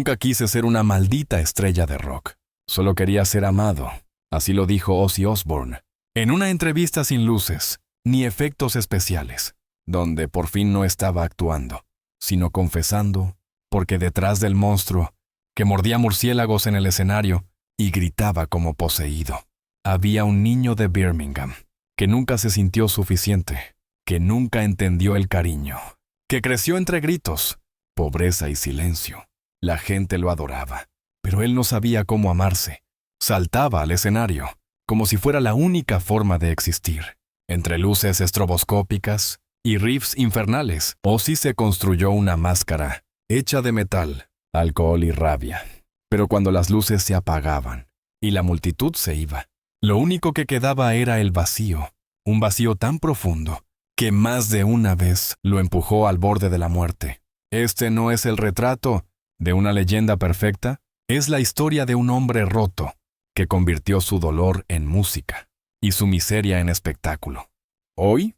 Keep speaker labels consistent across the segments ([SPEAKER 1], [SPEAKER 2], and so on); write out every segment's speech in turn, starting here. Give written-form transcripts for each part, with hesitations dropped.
[SPEAKER 1] Nunca quise ser una maldita estrella de rock. Solo quería ser amado. Así lo dijo Ozzy Osbourne. En una entrevista sin luces, ni efectos especiales, donde por fin no estaba actuando, sino confesando, porque detrás del monstruo, que mordía murciélagos en el escenario y gritaba como poseído, había un niño de Birmingham, que nunca se sintió suficiente, que nunca entendió el cariño, que creció entre gritos, pobreza y silencio. La gente lo adoraba, pero él no sabía cómo amarse. Saltaba al escenario, como si fuera la única forma de existir. Entre luces estroboscópicas y riffs infernales, Ozzy se construyó una máscara, hecha de metal, alcohol y rabia. Pero cuando las luces se apagaban y la multitud se iba, lo único que quedaba era el vacío, un vacío tan profundo que más de una vez lo empujó al borde de la muerte. Este no es el retrato de una leyenda perfecta, es la historia de un hombre roto que convirtió su dolor en música y su miseria en espectáculo. Hoy,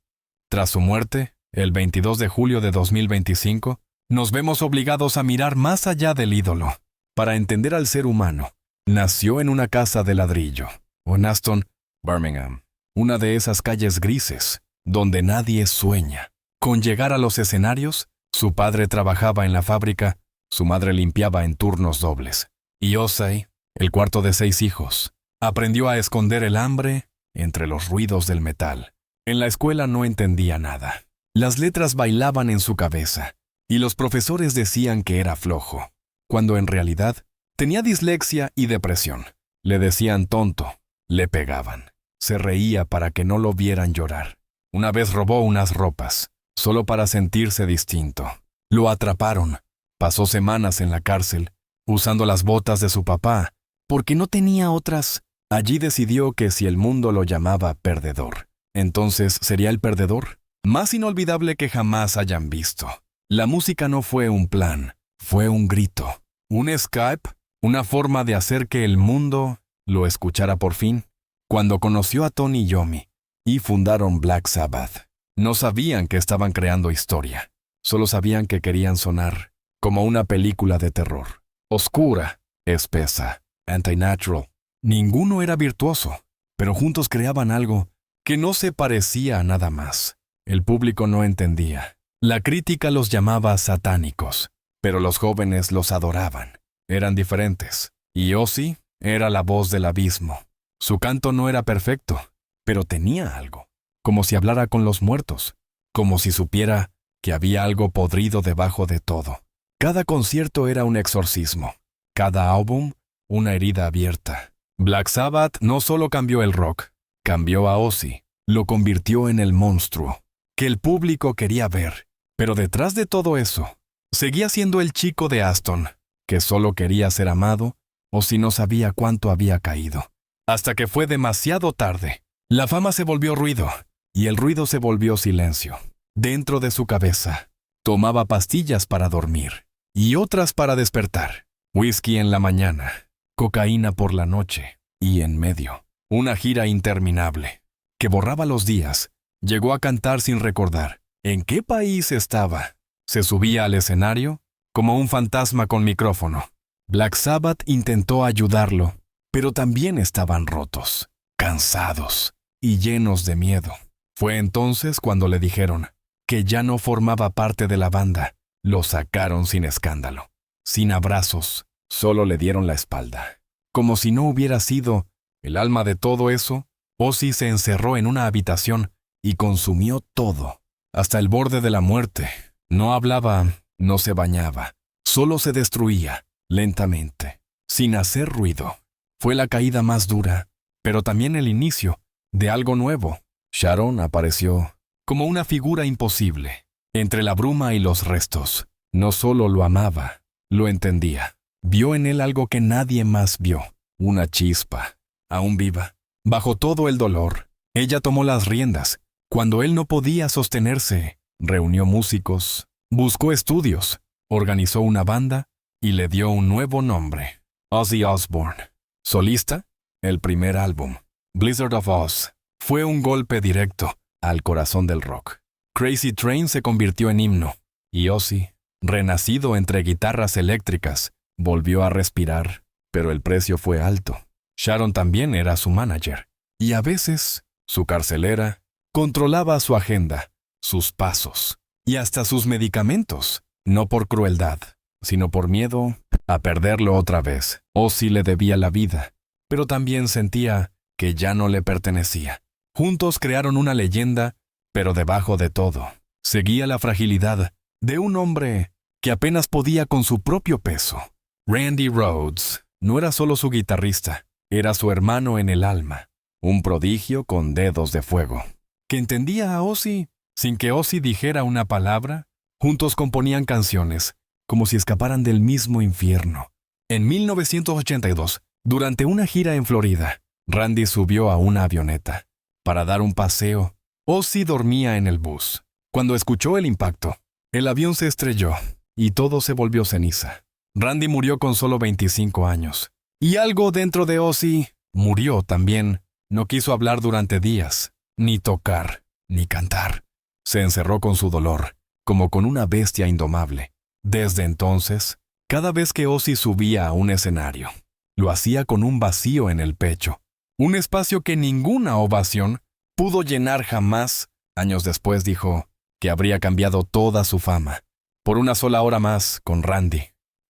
[SPEAKER 1] tras su muerte, el 22 de julio de 2025, nos vemos obligados a mirar más allá del ídolo. Para entender al ser humano, nació en una casa de ladrillo, en Aston, Birmingham, una de esas calles grises, donde nadie sueña. Con llegar a los escenarios, su padre trabajaba en la fábrica, su madre limpiaba en turnos dobles. Y Ozzy, el cuarto de 6 hijos, aprendió a esconder el hambre entre los ruidos del metal. En la escuela no entendía nada. Las letras bailaban en su cabeza, y los profesores decían que era flojo, cuando en realidad tenía dislexia y depresión. Le decían tonto, le pegaban. Se reía para que no lo vieran llorar. Una vez robó unas ropas, solo para sentirse distinto. Lo atraparon. Pasó semanas en la cárcel, usando las botas de su papá, porque no tenía otras. Allí decidió que si el mundo lo llamaba perdedor, entonces sería el perdedor más inolvidable que jamás hayan visto. La música no fue un plan, fue un grito, un Skype, una forma de hacer que el mundo lo escuchara por fin. Cuando conoció a Tony Iommi y fundaron Black Sabbath, no sabían que estaban creando historia, solo sabían que querían sonar como una película de terror, oscura, espesa, anti-natural. Ninguno era virtuoso, pero juntos creaban algo que no se parecía a nada más. El público no entendía. La crítica los llamaba satánicos, pero los jóvenes los adoraban. Eran diferentes, y Ozzy era la voz del abismo. Su canto no era perfecto, pero tenía algo, como si hablara con los muertos, como si supiera que había algo podrido debajo de todo. Cada concierto era un exorcismo, cada álbum una herida abierta. Black Sabbath no solo cambió el rock, cambió a Ozzy, lo convirtió en el monstruo que el público quería ver. Pero detrás de todo eso, seguía siendo el chico de Aston, que solo quería ser amado, o si no sabía cuánto había caído. Hasta que fue demasiado tarde. La fama se volvió ruido, y el ruido se volvió silencio. Dentro de su cabeza, tomaba pastillas para dormir, y otras para despertar. Whisky en la mañana, cocaína por la noche, y en medio, una gira interminable, que borraba los días. Llegó a cantar sin recordar en qué país estaba. Se subía al escenario como un fantasma con micrófono. Black Sabbath intentó ayudarlo, pero también estaban rotos, cansados y llenos de miedo. Fue entonces cuando le dijeron que ya no formaba parte de la banda. Lo sacaron sin escándalo, sin abrazos, solo le dieron la espalda. Como si no hubiera sido el alma de todo eso, Ozzy se encerró en una habitación y consumió todo, hasta el borde de la muerte. No hablaba, no se bañaba, solo se destruía, lentamente, sin hacer ruido. Fue la caída más dura, pero también el inicio de algo nuevo. Sharon apareció como una figura imposible, entre la bruma y los restos. No solo lo amaba, lo entendía. Vio en él algo que nadie más vio, una chispa, aún viva. Bajo todo el dolor, ella tomó las riendas. Cuando él no podía sostenerse, reunió músicos, buscó estudios, organizó una banda y le dio un nuevo nombre, Ozzy Osbourne. Solista, el primer álbum, Blizzard of Ozz, fue un golpe directo al corazón del rock. Crazy Train se convirtió en himno, y Ozzy, renacido entre guitarras eléctricas Volvió a respirar, pero el precio fue alto. Sharon también era su manager, y a veces, su carcelera, controlaba su agenda, sus pasos y hasta sus medicamentos, no por crueldad, sino por miedo a perderlo otra vez. Ozzy le debía la vida, pero también sentía que ya no le pertenecía. Juntos crearon una leyenda, pero debajo de todo, seguía la fragilidad de un hombre que apenas podía con su propio peso. Randy Rhoads no era solo su guitarrista, era su hermano en el alma, un prodigio con dedos de fuego, que entendía a Ozzy sin que Ozzy dijera una palabra. Juntos componían canciones, como si escaparan del mismo infierno. En 1982, durante una gira en Florida, Randy subió a una avioneta para dar un paseo. Ozzy dormía en el bus. Cuando escuchó el impacto, el avión se estrelló y todo se volvió ceniza. Randy murió con solo 25 años. Y algo dentro de Ozzy murió también. No quiso hablar durante días, ni tocar, ni cantar. Se encerró con su dolor, como con una bestia indomable. Desde entonces, cada vez que Ozzy subía a un escenario, lo hacía con un vacío en el pecho, un espacio que ninguna ovación pudo llenar jamás. Años después dijo que habría cambiado toda su fama por una sola hora más con Randy.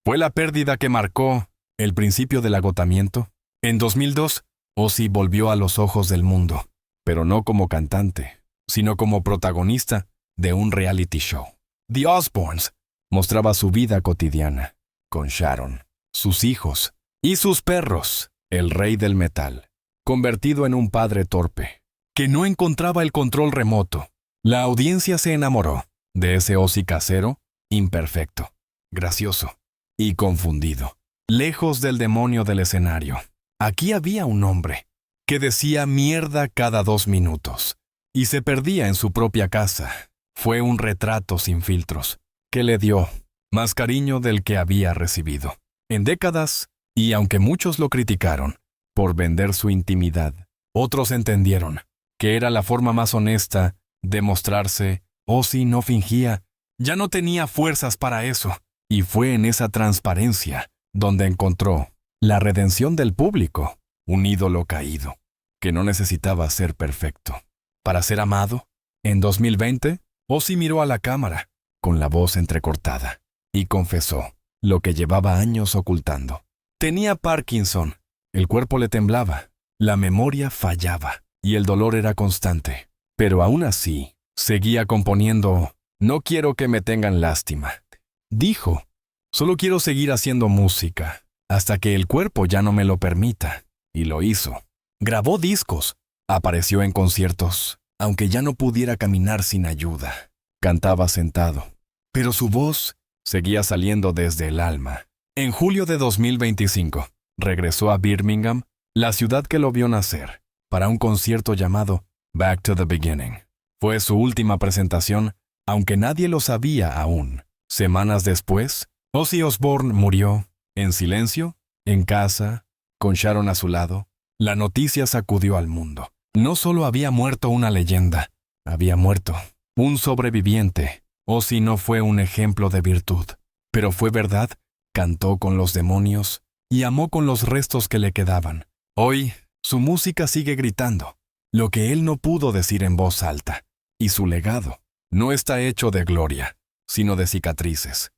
[SPEAKER 1] Fue la pérdida que marcó el principio del agotamiento. En 2002, Ozzy volvió a los ojos del mundo, pero no como cantante, sino como protagonista de un reality show. The Osbournes mostraba su vida cotidiana, con Sharon, sus hijos y sus perros, el rey del metal, convertido en un padre torpe, que no encontraba el control remoto. La audiencia se enamoró de ese Ozzy casero, imperfecto, gracioso y confundido, lejos del demonio del escenario. Aquí había un hombre que decía mierda cada 2 minutos y se perdía en su propia casa. Fue un retrato sin filtros que le dio más cariño del que había recibido en décadas, y aunque muchos lo criticaron por vender su intimidad, otros entendieron que era la forma más honesta de mostrarse. Ozzy no fingía, ya no tenía fuerzas para eso, y fue en esa transparencia donde encontró la redención del público, un ídolo caído, que no necesitaba ser perfecto para ser amado. En 2020, Ozzy miró a la cámara, con la voz entrecortada, y confesó lo que llevaba años ocultando. Tenía Parkinson, el cuerpo le temblaba, la memoria fallaba, y el dolor era constante. Pero aún así, seguía componiendo. No quiero que me tengan lástima, dijo. Solo quiero seguir haciendo música, hasta que el cuerpo ya no me lo permita. Y lo hizo. Grabó discos, apareció en conciertos, aunque ya no pudiera caminar sin ayuda. Cantaba sentado, pero su voz seguía saliendo desde el alma. En julio de 2025, regresó a Birmingham, la ciudad que lo vio nacer, para un concierto llamado Back to the Beginning. Fue su última presentación, aunque nadie lo sabía aún. Semanas después, Ozzy Osbourne murió, en silencio, en casa, con Sharon a su lado. La noticia sacudió al mundo. No solo había muerto una leyenda, había muerto un sobreviviente. Ozzy no fue un ejemplo de virtud, pero fue verdad. Cantó con los demonios y amó con los restos que le quedaban. Hoy, su música sigue gritando lo que él no pudo decir en voz alta, y su legado no está hecho de gloria, sino de cicatrices.